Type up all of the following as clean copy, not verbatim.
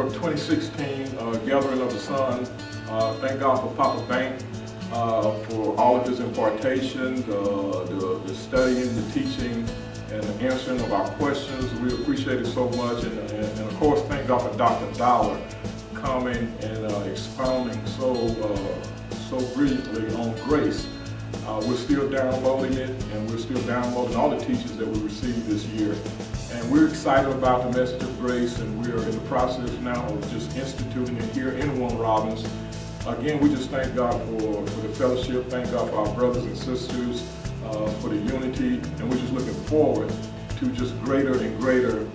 2016 Gathering of the Sun. Thank God for Papa Bank for all of his impartation, the studying, the teaching, and the answering of our questions. We appreciate it so much. And of course, thank God for Dr. Dollar coming and expounding so brilliantly on grace. We're still downloading it, and we're still downloading all the teachings that we received this year. And we're excited about the message of grace, and we're in the process now of just instituting it here in Warner Robins. Again, we just thank God for the fellowship, thank God for our brothers and sisters, for the unity, and we're just looking forward to just greater and greater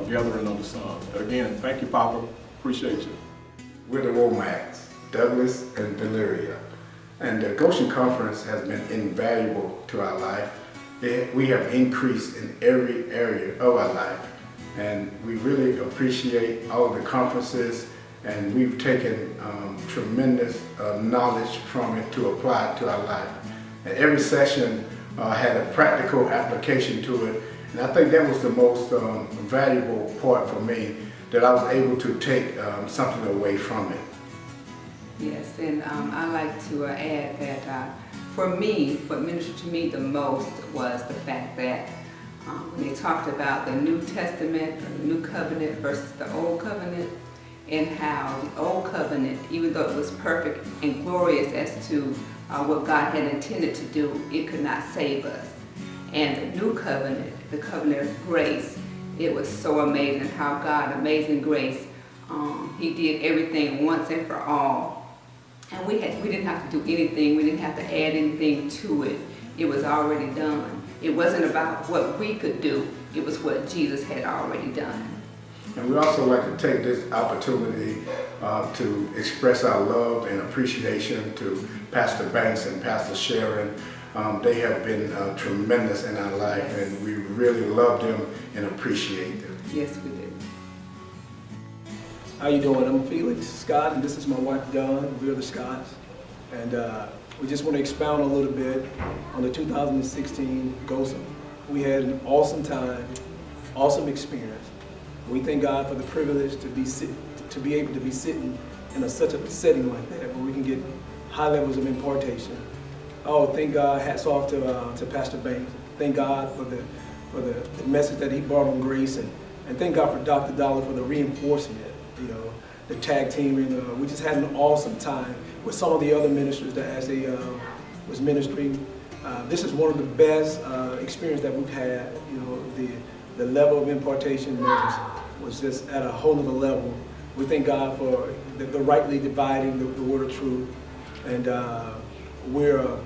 gathering of the Son. Again, thank you, Papa. Appreciate you. We're the Womacks, Douglas and Valeria. And the GOSIM conference has been invaluable to our life. We have increased in every area of our life. And we really appreciate all of the conferences, and we've taken tremendous knowledge from it to apply it to our life. And every session had a practical application to it. And I think that was the most valuable part for me, that I was able to take something away from it. Yes, and I like to add that for me, what ministered to me the most was the fact that when they talked about the New Testament, or the New Covenant versus the Old Covenant, and how the Old Covenant, even though it was perfect and glorious as to what God had intended to do, it could not save us. And the New Covenant, the covenant of grace, it was so amazing how God, amazing grace, He did everything once and for all. And we didn't have to do anything. We didn't have to add anything to it. It was already done. It wasn't about what we could do. It was what Jesus had already done. And we also like to take this opportunity to express our love and appreciation to Pastor Banks and Pastor Sharon. They have been tremendous in our life, and we really love them and appreciate them. Yes, we do. How you doing? I'm Felix Scott, and this is my wife Dawn. We're the Scotts, and we just want to expound a little bit on the 2016 GOSIM. We had an awesome time, awesome experience. We thank God for the privilege to be able to be sitting in such a setting like that, where we can get high levels of impartation. Oh, thank God! Hats off to Pastor Banks. Thank God for the message that he brought on grace, and thank God for Dr. Dollar for the reinforcement. You know, the tag team, and we just had an awesome time with some of the other ministers that as they was ministering. This is one of the best experience that we've had. You know, the level of impartation was just at a whole other level. We thank God for the rightly dividing the word of truth, and we're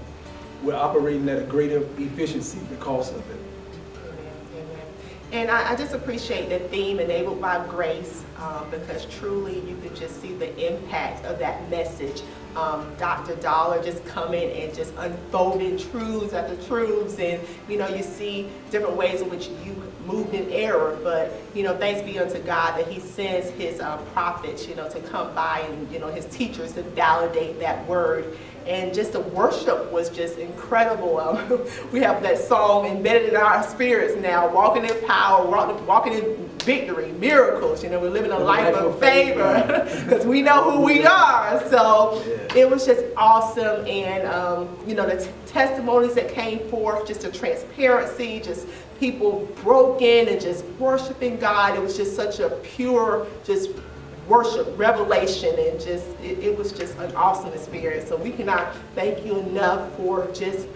operating at a greater efficiency because of it. And I just appreciate the theme, Enabled by Grace, because truly you can just see the impact of that message. Dr. Dollar just coming and just unfolding truths after truths, and you see different ways in which you moved in error, but thanks be unto God that He sends His prophets to come by, and His teachers to validate that word. And just the worship was just incredible. We have that song embedded in our spirits now, walking in power, walking in victory, miracles. We're living a life of favor because we know who we are. So it was just awesome. And, the testimonies that came forth, just the transparency, just people broken and just worshiping God. It was just such a pure, just worship, revelation, and just it was just an awesome experience. So we cannot thank you enough for just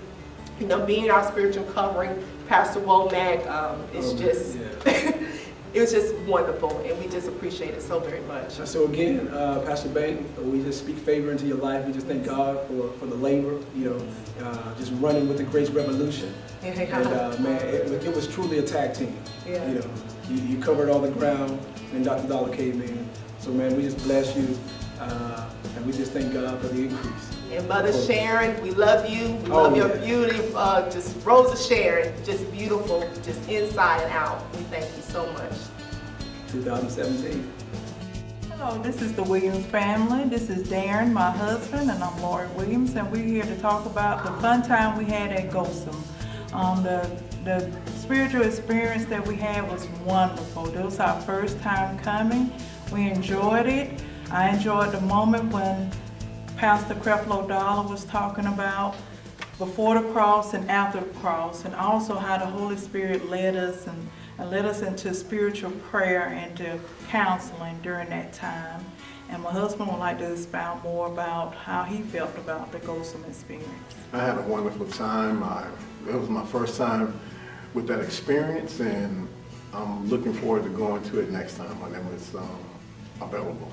being our spiritual covering, Pastor Womack. It was just wonderful, and we just appreciate it so very much. So again, Pastor Bank, we just speak favor into your life. We just thank God for the labor, just running with the Grace Revolution. And man, it was truly a tag team. Yeah. You covered all the ground, and Dr. Dollar came in. So man, we just bless you, and we just thank God for the increase. And Mother Sharon, we love you. We love your beauty. Just Rosa Sharon, just beautiful, just inside and out. We thank you so much. 2017. Hello, this is the Williams family. This is Darren, my husband, and I'm Laurie Williams, and we're here to talk about the fun time we had at GOSIM. The spiritual experience that we had was wonderful. It was our first time coming. We enjoyed it. I enjoyed the moment when Pastor Creflo Dollar was talking about before the cross and after the cross, and also how the Holy Spirit led us and led us into spiritual prayer and to counseling during that time. And my husband would like to expound more about how he felt about the GOSIM experience. I had a wonderful time. It was my first time with that experience, and I'm looking forward to going to it next time when it was available.